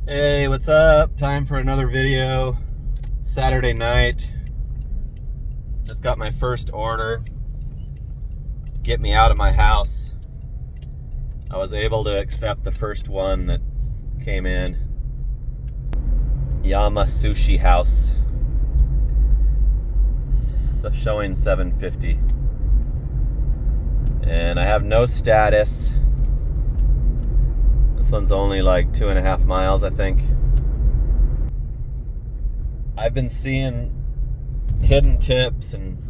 Hey, what's up? Time for another video. Saturday night. Just got my first order to get me out of my house. I was able to accept the first one that came in. Yama Sushi House. So showing $7.50. And I have no status. This one's only like 2.5 miles, I think. I've been seeing hidden tips and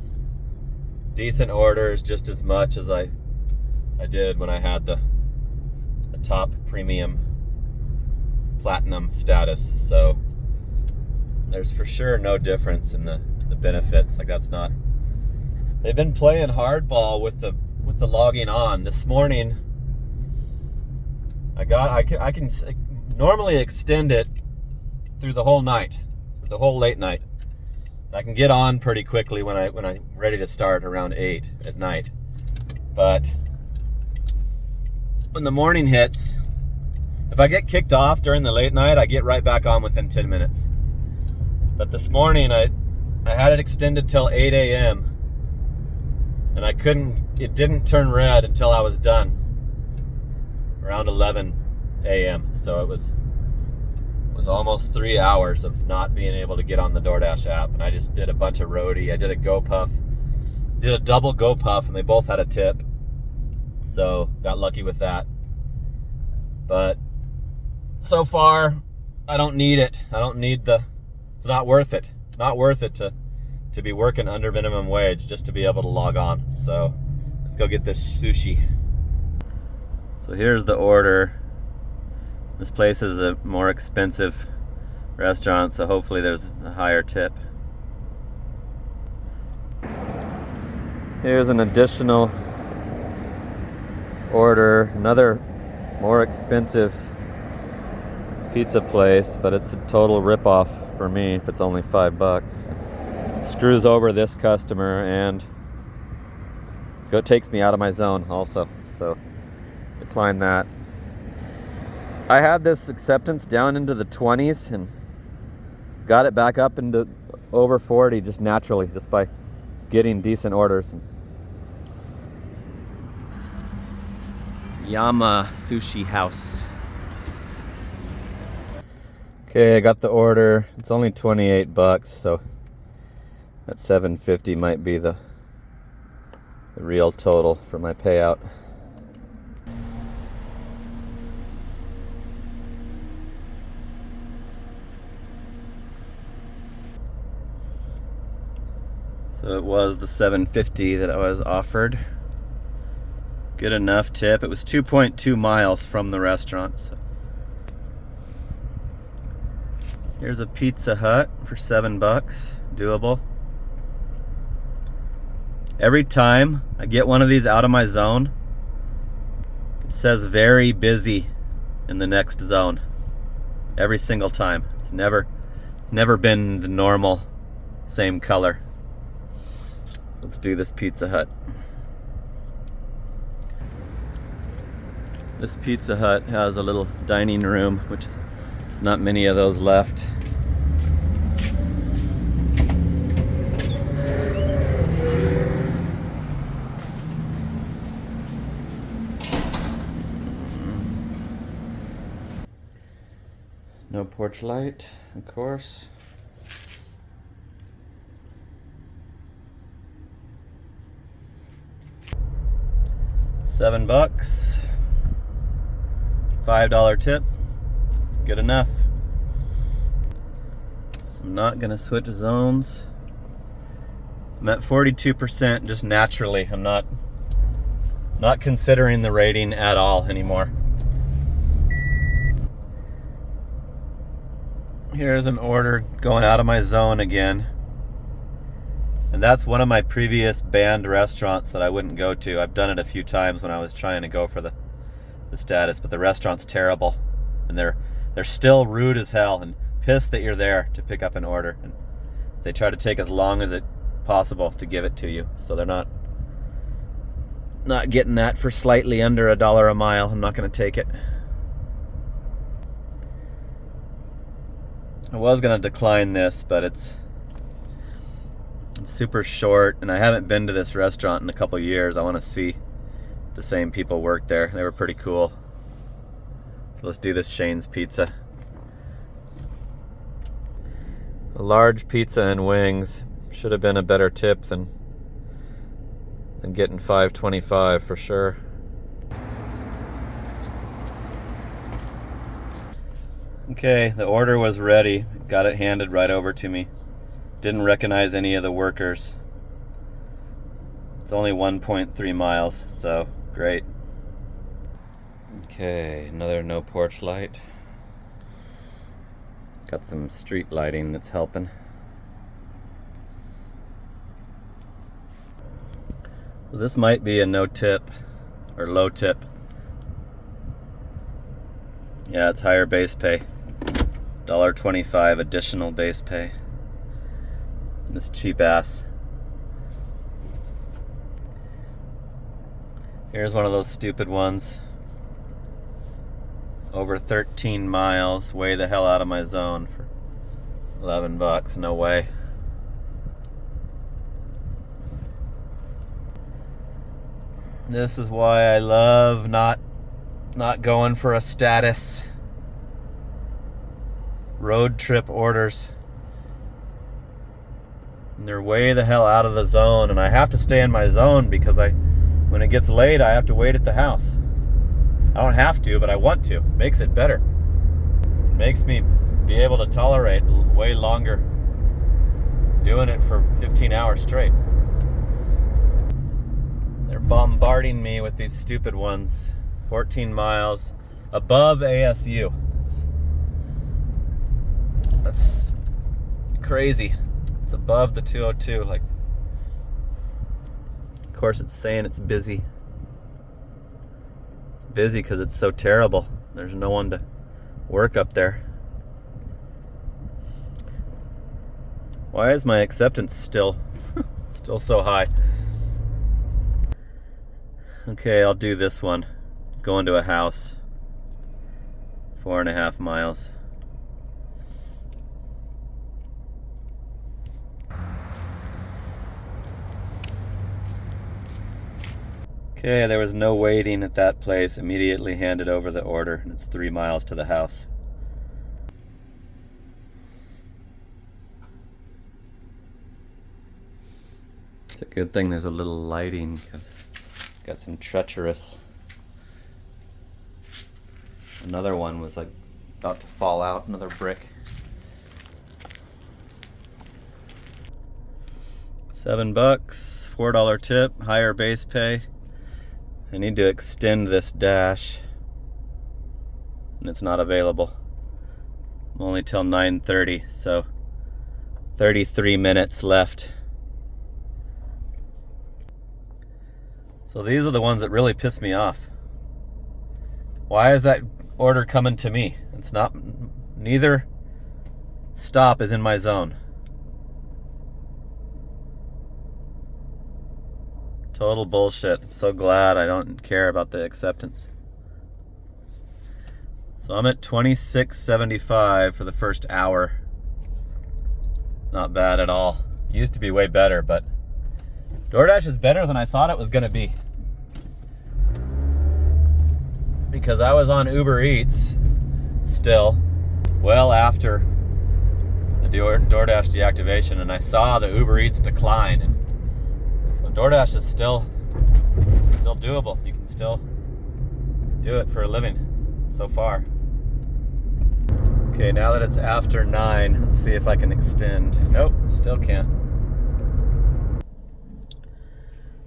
decent orders just as much as I did when I had the top premium platinum status. So there's for sure no difference in the benefits. Like, that's not. They've been playing hardball with the logging on. This morning I can normally extend it through the whole night, the whole late night. I can get on pretty quickly when I'm ready to start around 8 at night. But when the morning hits, if I get kicked off during the late night, I get right back on within 10 minutes. But this morning I had it extended till 8 a.m. and it didn't turn red until I was done around 11 a.m. So it was almost 3 hours of not being able to get on the DoorDash app, and I just did a bunch of roadie. I did a GoPuff, did a double GoPuff, and they both had a tip, so got lucky with that. But so far, I don't need it. It's not worth it. It's not worth it to be working under minimum wage just to be able to log on. So let's go get this sushi. So here's the order. This place is a more expensive restaurant, so hopefully there's a higher tip. Here's an additional order, another more expensive pizza place, but it's a total ripoff for me if it's only $5. Screws over this customer and takes me out of my zone also, so decline that. I had this acceptance down into the 20s and got it back up into over 40 just naturally, just by getting decent orders. Yama Sushi House. Okay, I got the order. It's only $28, so that $7.50 might be the real total for my payout. So it was the $7.50 that I was offered. Good enough tip. It was 2.2 miles from the restaurant. So here's a Pizza Hut for $7. Doable. Every time I get one of these out of my zone, it says very busy in the next zone. Every single time. It's never been the normal same color. Let's do this Pizza Hut. This Pizza Hut has a little dining room, which is not many of those left. No porch light, of course. $7, $5 tip, good enough. I'm not gonna switch zones. I'm at 42% just naturally. I'm not considering the rating at all anymore. Here's an order going out of my zone again. And that's one of my previous banned restaurants that I wouldn't go to. I've done it a few times when I was trying to go for the status, but the restaurant's terrible. And they're still rude as hell and pissed that you're there to pick up an order. And they try to take as long as it possible to give it to you. So they're not getting that for slightly under $1 a mile. I'm not gonna take it. I was gonna decline this, but it's super short, and I haven't been to this restaurant in a couple years. I want to see if the same people work there. They were pretty cool. So let's do this Shane's Pizza. A large pizza and wings. Should have been a better tip than getting $5.25 for sure. Okay, the order was ready. Got it handed right over to me. Didn't recognize any of the workers. It's only 1.3 miles, so great. Okay, another no porch light. Got some street lighting that's helping. This might be a no tip or low tip. Yeah, it's higher base pay. $1.25 additional base pay. This cheap ass. Here's one of those stupid ones. Over 13 miles, way the hell out of my zone for $11. No way. This is why I love not going for a status. Road trip orders. And they're way the hell out of the zone, and I have to stay in my zone because when it gets late, I have to wait at the house. I don't have to, but I want to. Makes it better. Makes me be able to tolerate way longer doing it for 15 hours straight. They're bombarding me with these stupid ones. 14 miles above ASU. That's crazy. It's above the 202. Like, of course it's saying it's busy. It's busy because it's so terrible. There's no one to work up there. Why is my acceptance still so high? Okay, I'll do this one. Going to a house. 4.5 miles. Okay, there was no waiting at that place. Immediately handed over the order, and it's 3 miles to the house. It's a good thing there's a little lighting, because it's got some treacherous. Another one was like about to fall out, another brick. $7, $4 tip, higher base pay. I need to extend this dash, and it's not available. I'm only till 9:30, so 33 minutes left. So these are the ones that really piss me off. Why is that order coming to me? It's not, neither stop is in my zone. Total bullshit. I'm so glad I don't care about the acceptance. So I'm at $26.75 for the first hour. Not bad at all. Used to be way better, but DoorDash is better than I thought it was gonna be. Because I was on Uber Eats still, well after the DoorDash deactivation, and I saw the Uber Eats decline. And so DoorDash is still doable. You can still do it for a living so far. Okay, now that it's after 9, let's see if I can extend. Nope, still can't.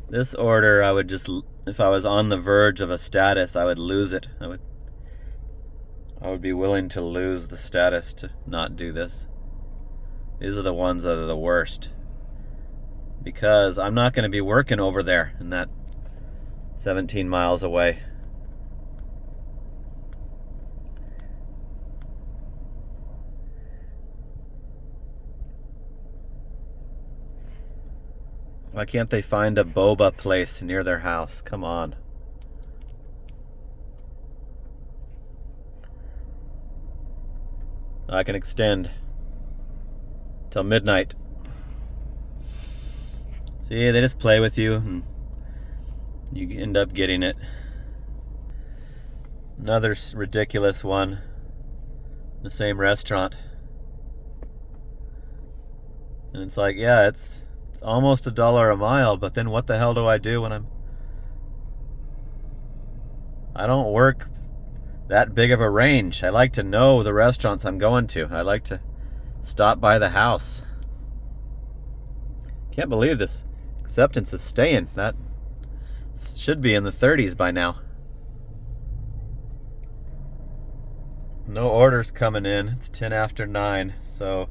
This order, I would just, if I was on the verge of a status, I would lose it. I would be willing to lose the status to not do this. These are the ones that are the worst. Because I'm not going to be working over there in that 17 miles away. Why can't they find a boba place near their house? Come on. I can extend. till midnight. See, they just play with you and you end up getting it. Another ridiculous one. The same restaurant. And it's like, yeah, it's almost $1 a mile, but then what the hell do I do when I don't work that big of a range. I like to know the restaurants I'm going to. I like to stop by the house. Can't believe this acceptance is staying. That should be in the 30s by now. No orders coming in. It's 10 after 9, so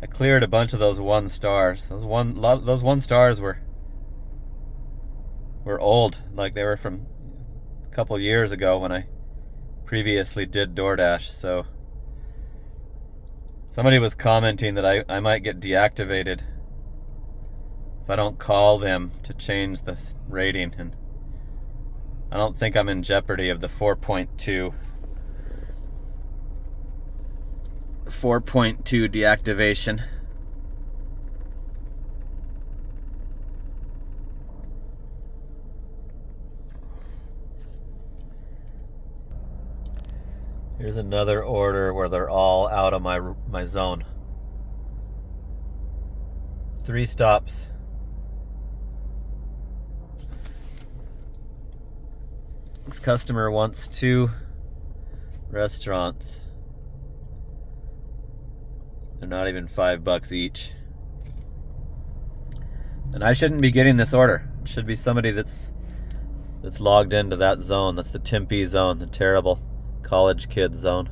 I cleared a bunch of those 1 stars. Those 1 stars were old, like they were from a couple years ago when I previously did DoorDash. So somebody was commenting that I might get deactivated if I don't call them to change the rating, and I don't think I'm in jeopardy of the 4.2 deactivation. Here's another order where they're all out of my zone. 3 stops. This customer wants 2 restaurants. They're not even $5 each. And I shouldn't be getting this order. It should be somebody that's logged into that zone. That's the Tempe zone, the terrible college kid zone.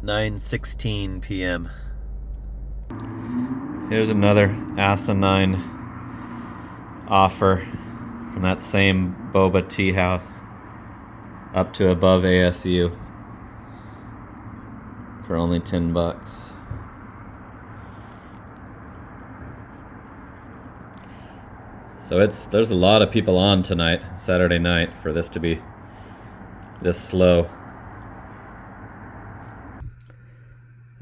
9:16 p.m. Here's another asinine offer from that same boba tea house up to above ASU for only $10. So there's a lot of people on tonight, Saturday night, for this to be this slow.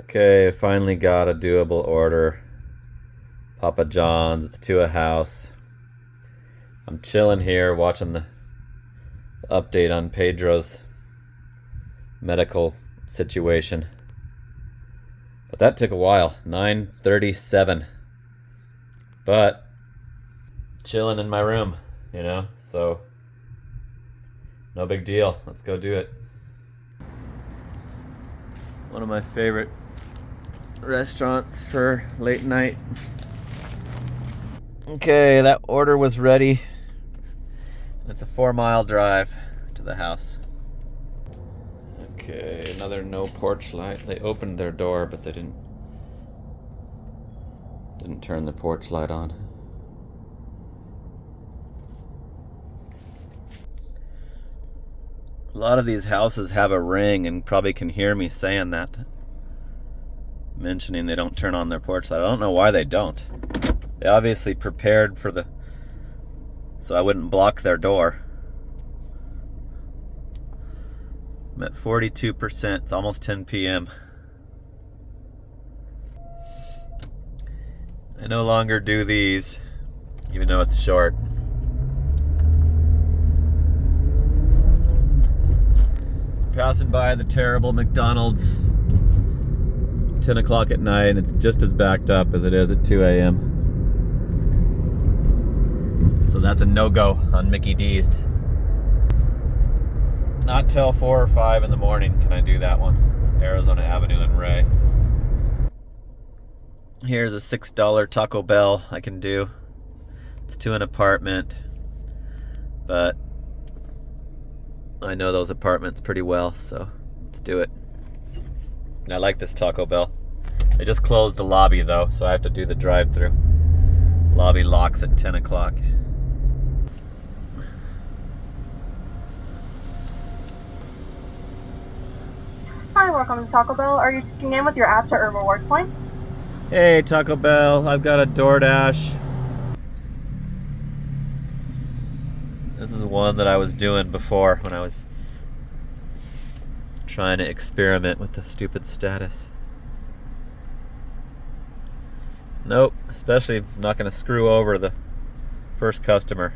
Okay, finally got a doable order. Papa John's, it's to a house. I'm chilling here watching the update on Pedro's medical situation. But that took a while, 9:37. But chilling in my room, so no big deal. Let's go do it. One of my favorite restaurants for late night. Okay, that order was ready. It's a 4-mile drive to the house. Okay, another no porch light. They opened their door, but they didn't turn the porch light on. A lot of these houses have a ring, and probably can hear me saying that, mentioning they don't turn on their porch light. I don't know why they don't. They obviously prepared so I wouldn't block their door. I'm at 42%. It's almost 10 p.m. I no longer do these, even though it's short. Passing by the terrible McDonald's 10 o'clock at night, and it's just as backed up as it is at 2 a.m. So that's a no-go on Mickey D's. Not till 4 or 5 in the morning can I do that one. Arizona Avenue and Ray. Here's a $6 Taco Bell I can do. It's to an apartment, but I know those apartments pretty well, so let's do it. And I like this Taco Bell. They just closed the lobby though, so I have to do the drive-thru. Lobby locks at 10 o'clock. Hi, welcome to Taco Bell. Are you checking in with your Asset or rewards point? Hey Taco Bell, I've got a DoorDash. This is one that I was doing before when I was trying to experiment with the stupid status. Nope, especially not going to screw over the first customer.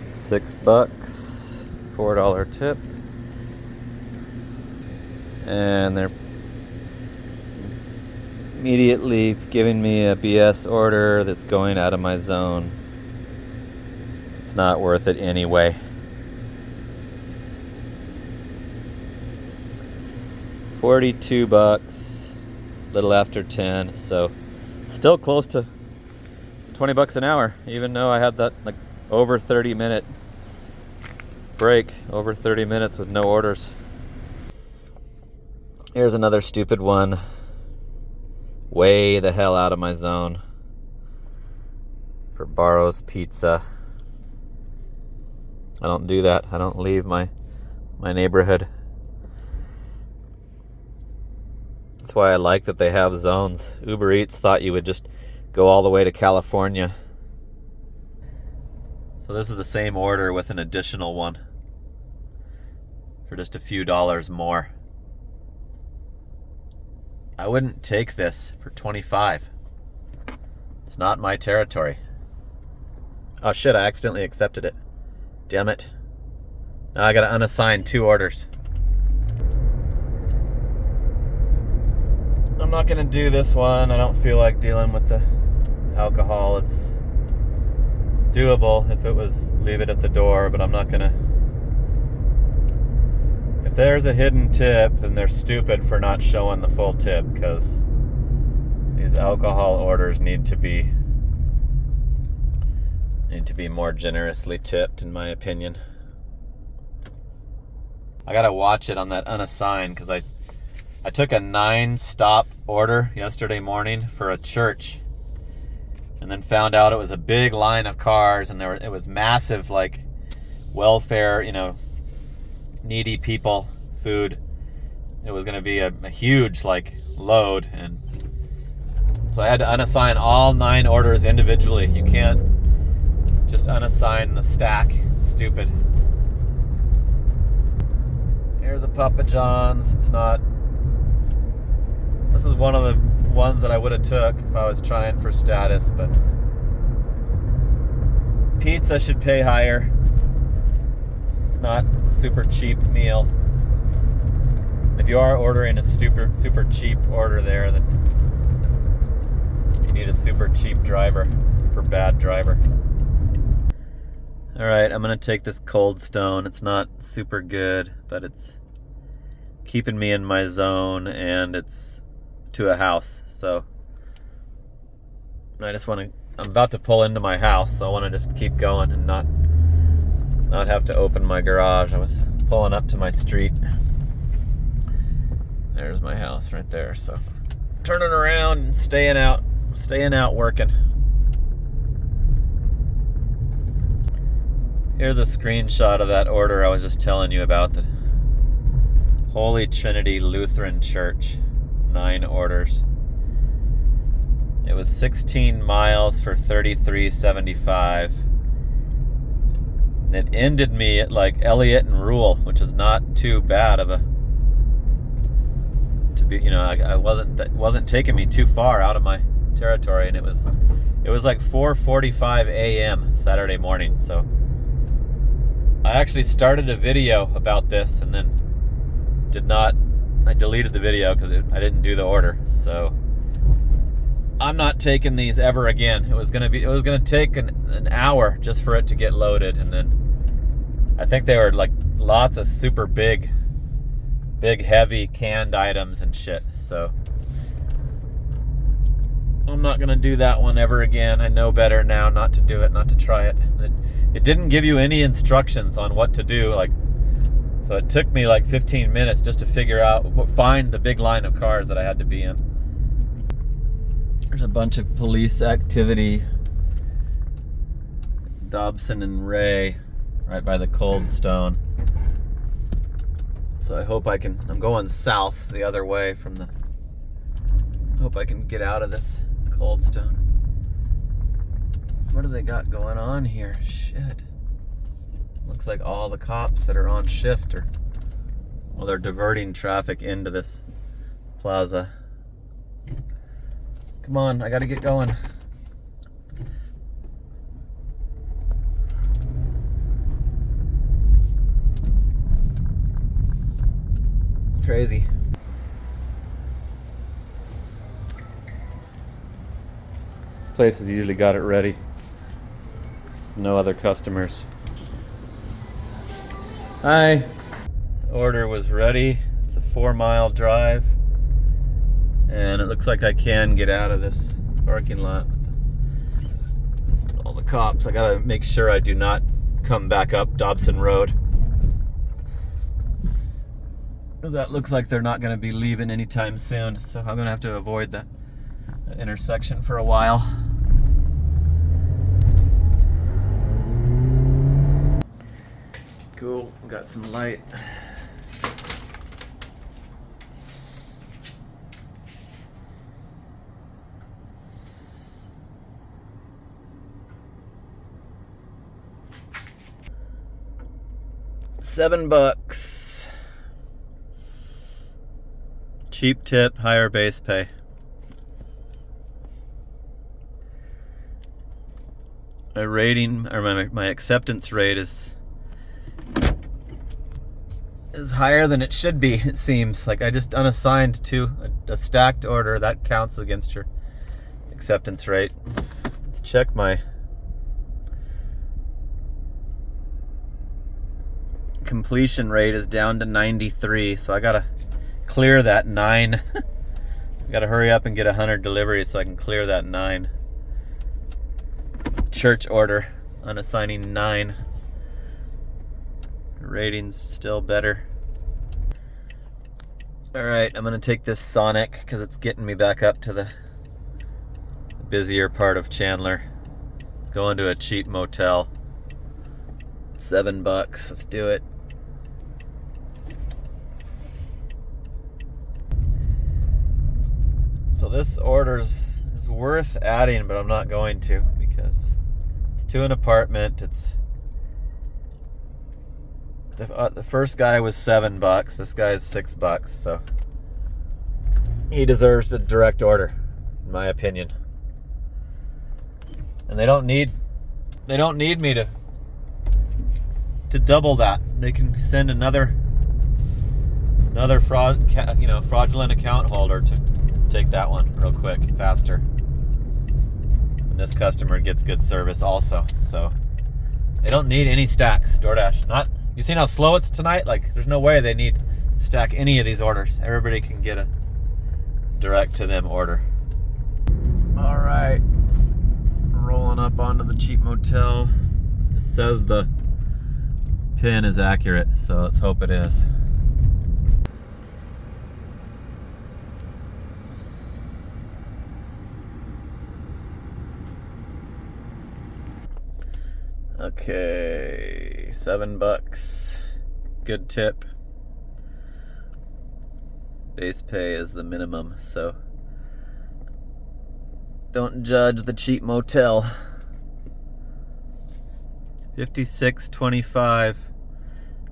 $6, $4 tip, and they're immediately giving me a BS order that's going out of my zone. It's not worth it anyway. $42, little after 10, so still close to $20 an hour, even though I had that like over 30-minute break, over 30 minutes with no orders. Here's another stupid one. Way the hell out of my zone for Barro's Pizza. I don't do that. I don't leave my neighborhood. That's why I like that they have zones. Uber Eats thought you would just go all the way to California. So this is the same order with an additional one for just a few dollars more. I wouldn't take this for $25. It's not my territory. Oh shit, I accidentally accepted it. Damn it. Now I gotta unassign 2 orders. I'm not gonna do this one. I don't feel like dealing with the alcohol. It's doable if it was leave it at the door, but I'm not gonna. If there's a hidden tip, then they're stupid for not showing the full tip, because these alcohol orders need to be more generously tipped, in my opinion. I gotta watch it on that unassigned, because I took a 9-stop order yesterday morning for a church, and then found out it was a big line of cars, and it was massive, like welfare, needy people food. It was going to be a huge like load, and so I had to unassign all 9 orders individually. You can't just unassign the stack. It's stupid. Here's a Papa John's. This is one of the ones that I would have took if I was trying for status, but pizza should pay higher. It's not a super cheap meal. If you are ordering a super cheap order there, then you need a super cheap driver, super bad driver. Alright, I'm gonna take this Cold Stone. It's not super good, but it's keeping me in my zone, and it's to a house, so I'm about to pull into my house, so I want to just keep going and not have to open my garage. I was pulling up to my street. There's my house right there, so turning around and staying out working. Here's a screenshot of that order I was just telling you about, the Holy Trinity Lutheran Church. 9 orders. It was 16 miles for $33.75. It ended me at like Elliott and Rule, which is not too bad of a to be. I wasn't taking me too far out of my territory, and it was like 4:45 a.m. Saturday morning. So I actually started a video about this and then I deleted the video because I didn't do the order. So I'm not taking these ever again. It was gonna take an hour just for it to get loaded, and then I think they were like lots of super big heavy canned items and shit. So I'm not gonna do that one ever again. I know better now not to do it, not to try it. It didn't give you any instructions on what to do, so it took me like 15 minutes just to find the big line of cars that I had to be in. There's a bunch of police activity. Dobson and Ray, right by the Cold Stone. So I hope I'm going south the other way from the Hope I can get out of this cold stone. What do they got going on here? Shit. Looks like all the cops that are on shift are, well, they're diverting traffic into this plaza. Come on, I gotta get going. Crazy. This place has usually got it ready. No other customers. Hi. Order was ready. It's a 4-mile drive. And it looks like I can get out of this parking lot with all the cops. I gotta make sure I do not come back up Dobson Road, because that looks like they're not gonna be leaving anytime soon. So I'm gonna have to avoid that intersection for a while. Cool, got some light. $7. Cheap tip, higher base pay. My rating, or my acceptance rate is higher than it should be, it seems. Like I just unassigned to a stacked order. That counts against your acceptance rate. Let's check my completion rate is down to 93, so I gotta clear that 9. I gotta hurry up and get 100 deliveries so I can clear that 9. Church order, unassigning 9. Rating's still better. Alright, I'm gonna take this Sonic because it's getting me back up to the busier part of Chandler. Let's go into a cheap motel. $7, let's do it. So this order is worth adding, but I'm not going to because it's to an apartment. It's the first guy was $7. This guy's $6, so he deserves a direct order, in my opinion. And they don't need me to double that. They can send another fraudulent account holder to take that one real quick, faster. And this customer gets good service also, so they don't need any stacks. DoorDash, not. You seen how slow it's tonight? Like, there's no way they need to stack any of these orders. Everybody can get a direct to them order. All right, rolling up onto the cheap motel. It says the pin is accurate, so let's hope it is. Okay, $7. Good tip. Base pay is the minimum, so don't judge the cheap motel. $56.25,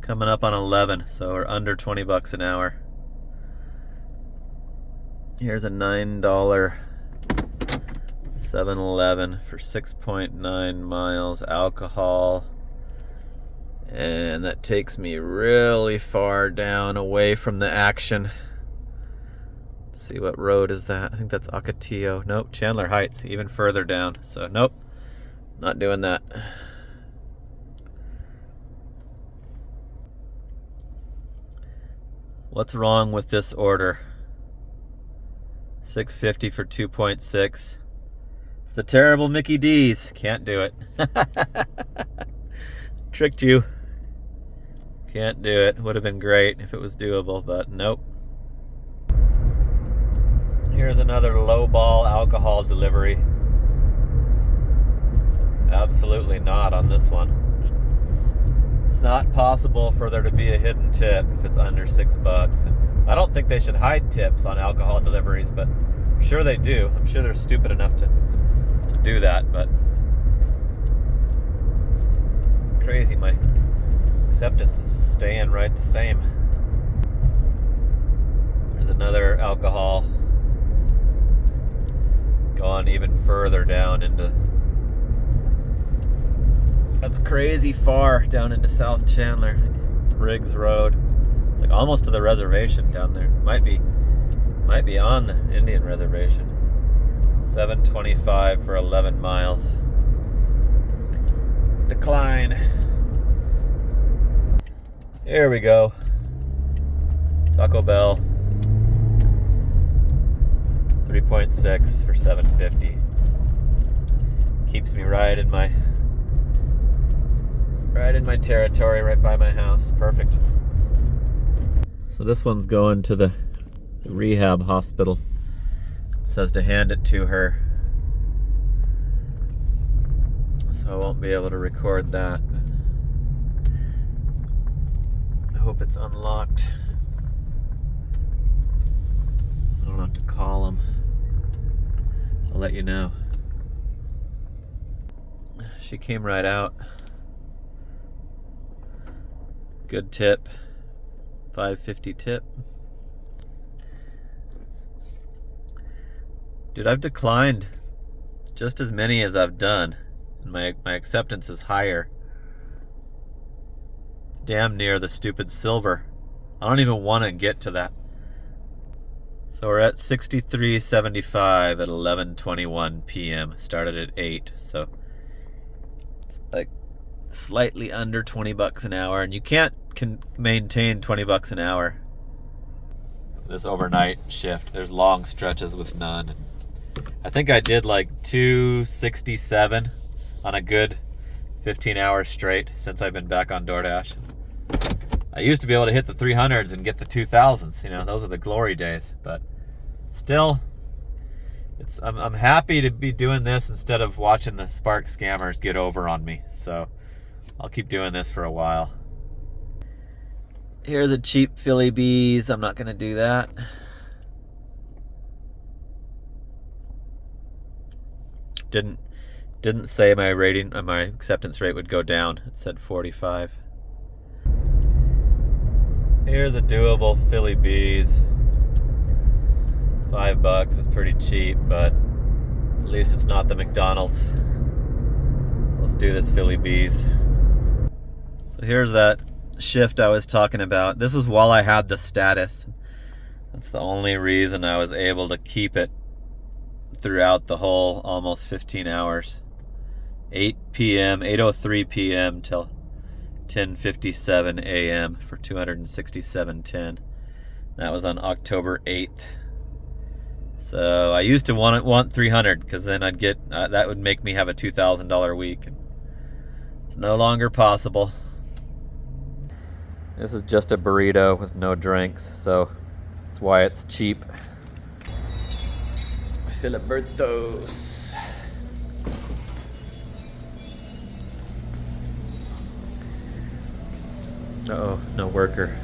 coming up on 11, so we're under $20 an hour. Here's a $9 7-Eleven for 6.9 miles, alcohol, and that takes me really far down away from the action. Let's see, what road is that? I think that's Ocotillo. Nope, Chandler Heights, even further down. So nope, not doing that. What's wrong with this order? $6.50 for 2.6. It's the terrible Mickey D's. Can't do it. Tricked you. Can't do it. Would have been great if it was doable, but nope. Here's another low-ball alcohol delivery. Absolutely not on this one. It's not possible for there to be a hidden tip if it's under $6. I don't think they should hide tips on alcohol deliveries, but I'm sure they do. I'm sure they're stupid enough to do that, but crazy. My acceptance is staying right the same. There's another alcohol going even further down into, that's crazy far down into South Chandler, Riggs Road. It's like almost to the reservation down there. Might be on the Indian reservation. 725 for 11 miles. Decline. Here we go. Taco Bell. 3.6 for 750. Keeps me right in my territory, right by my house. Perfect. So this one's going to the rehab hospital. It says to hand it to her, so I won't be able to record that. But I hope it's unlocked. I don't have to call them. I'll let you know. She came right out. Good tip. $5.50 tip. Dude, I've declined just as many as I've done, and my acceptance is higher. It's damn near the stupid silver. I don't even want to get to that. So we're at 63.75 at 11:21 p.m. Started at 8, so it's like slightly under $20 an hour, and you can't maintain $20 an hour. This overnight shift, there's long stretches with none. I think I did like 267 on a good 15 hours straight since I've been back on DoorDash. I used to be able to hit the 300s and get the 2000s, you know, those are the glory days, but still, I'm happy to be doing this instead of watching the Spark scammers get over on me, so I'll keep doing this for a while. Here's a cheap Philly Bees. I'm not gonna do that. Didn't say my rating, my acceptance rate would go down. It said 45. Here's a doable Philly Bees. $5 is pretty cheap, but at least it's not the McDonald's. So let's do this Philly Bees. So here's that shift I was talking about. This is while I had the status. That's the only reason I was able to keep it throughout the whole almost 15 hours. 8:03 p.m. till 10:57 a.m. for 267.10. That was on October 8th. So I used to want 300 because then I'd get that would make me have a $2,000 week. It's no longer possible. This is just a burrito with no drinks, so that's why it's cheap. Filibertos. Uh-oh, no worker.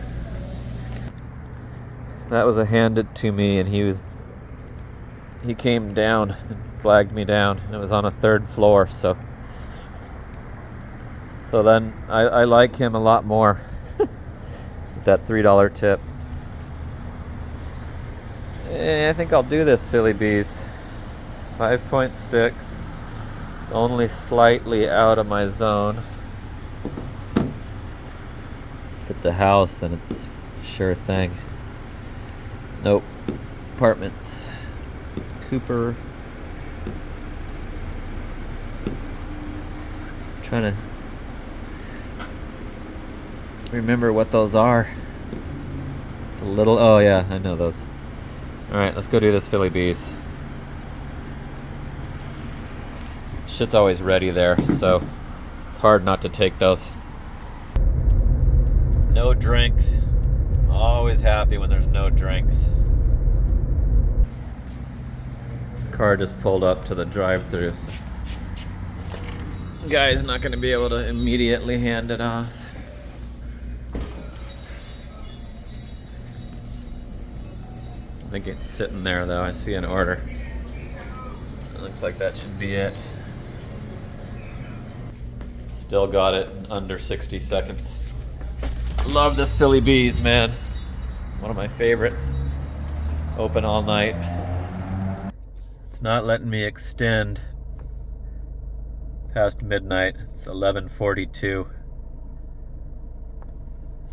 That was a handed to me, and he came down and flagged me down, and it was on a 3rd floor, so then I like him a lot more. That $3 tip. I think I'll do this Philly Bees. 5.6. It's only slightly out of my zone. If it's a house, then it's a sure thing. Nope. Apartments. Cooper. Trying to remember what those are. It's a little, oh yeah, I know those. Alright, let's go do this Philly Bees. Shit's always ready there, so it's hard not to take those. No drinks. Always happy when there's no drinks. Car just pulled up to the drive-thru. So guy's not going to be able to immediately hand it off. think it's sitting there though. I see an order. It looks like that should be it. Still got it in under 60 seconds. Love this Philly Bees, man. One of my favorites. Open all night. It's not letting me extend past midnight. It's 11:42.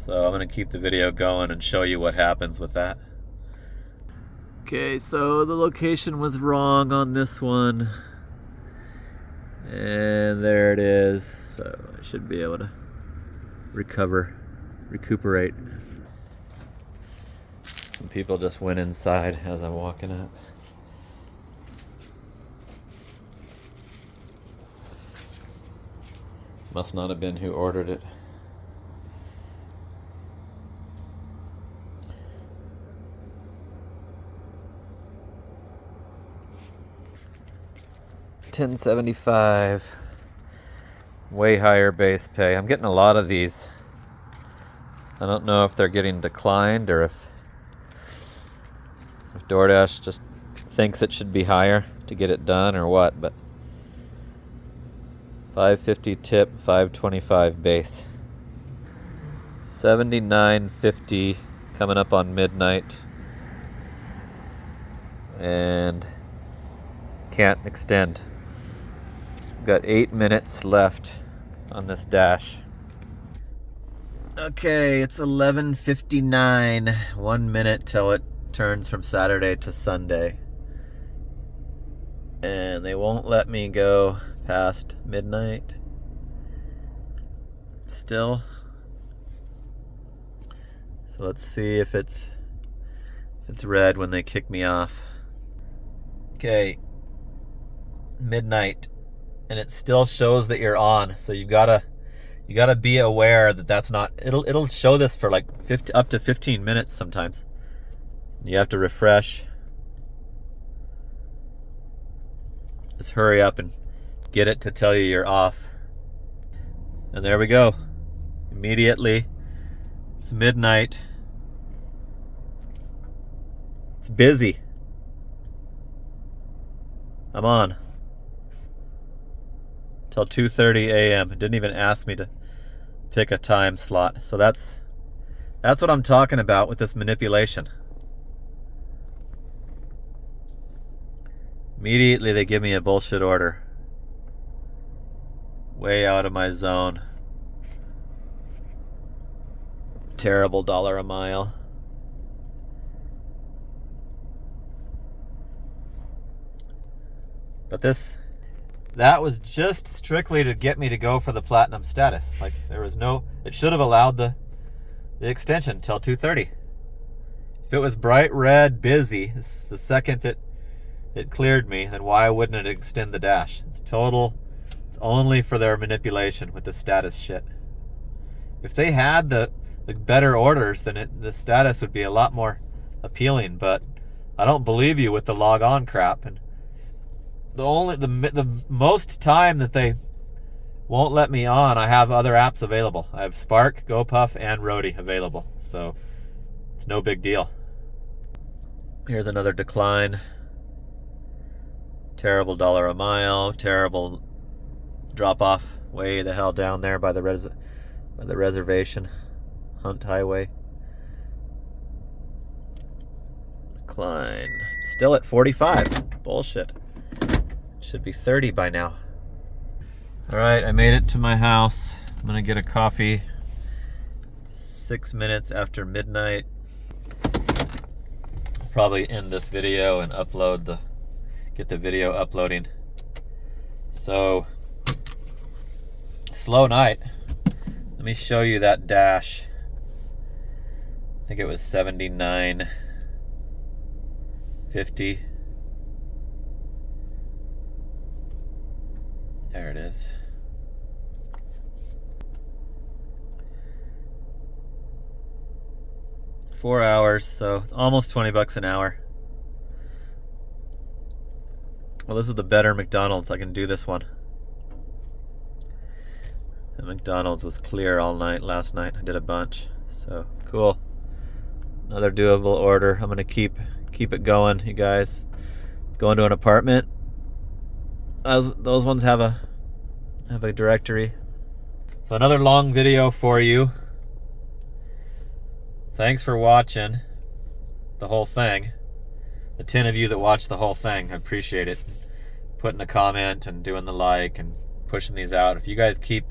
So I'm gonna keep the video going and show you what happens with that. Okay, so the location was wrong on this one. And there it is. So I should be able to recuperate. Some people just went inside as I'm walking up. Must not have been who ordered it. $10.75. Way higher base pay. I'm getting a lot of these. I don't know if they're getting declined or if DoorDash just thinks it should be higher to get it done or what, but $5.50 tip, $5.25 base. $79.50 coming up on midnight. And can't extend. Got 8 minutes left on this dash. Okay, it's 11:59. 1 minute till it turns from Saturday to Sunday. And they won't let me go past midnight. Still. So let's see if it's red when they kick me off. Okay. Midnight. And it still shows that you're on. So you gotta be aware that that's not. It'll show this for like up to 15 minutes sometimes. You have to refresh. Just hurry up and get it to tell you you're off. And there we go. Immediately, it's midnight. It's busy. I'm on. Till 2:30 a.m. It didn't even ask me to pick a time slot. So that's what I'm talking about with this manipulation. Immediately they give me a bullshit order. Way out of my zone. Terrible dollar a mile. But that was just strictly to get me to go for the platinum status. Like it should have allowed the extension till 2:30. If it was bright red busy, the second it cleared me, then why wouldn't it extend the dash? It's only for their manipulation with the status shit. If they had the better orders, then the status would be a lot more appealing, but I don't believe you with the log on crap. And the most time that they won't let me on, I have other apps available. I have Spark, GoPuff, and Roadie available, so it's no big deal. Here's another decline. Terrible dollar a mile. Terrible drop off way the hell down there by the reservation, Hunt Highway. Decline. Still at 45. Bullshit. Should be 30 by now. Alright, I made it to my house. I'm gonna get a coffee. 6 minutes after midnight. Probably end this video and get the video uploading. So, slow night. Let me show you that dash. I think it was 79.50. There it is. $4 hours, so almost $20 an hour. Well, this is the better McDonald's. I can do this one. The McDonald's was clear all night last night. I did a bunch, so cool. Another doable order. I'm gonna keep keep it going, you guys. Let's go into an apartment. Those ones have a directory. So another long video for you. Thanks for watching the whole thing. The 10 of you that watched the whole thing, I appreciate it. Putting a comment and doing the like and pushing these out. If you guys keep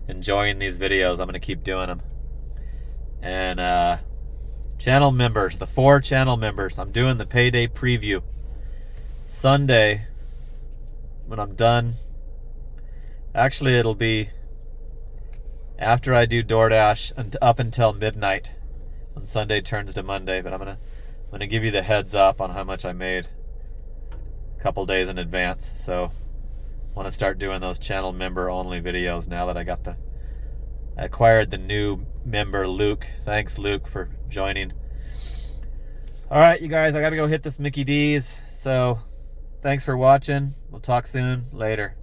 enjoying these videos, I'm going to keep doing them. And channel members, the 4 channel members, I'm doing the payday preview Sunday when I'm done. Actually, it'll be after I do DoorDash and up until midnight when Sunday turns to Monday. But I'm gonna give you the heads up on how much I made a couple days in advance. So I want to start doing those channel member only videos now that I acquired the new member, Luke. Thanks, Luke, for joining. All right, you guys, I gotta go hit this Mickey D's. So thanks for watching. We'll talk soon. Later.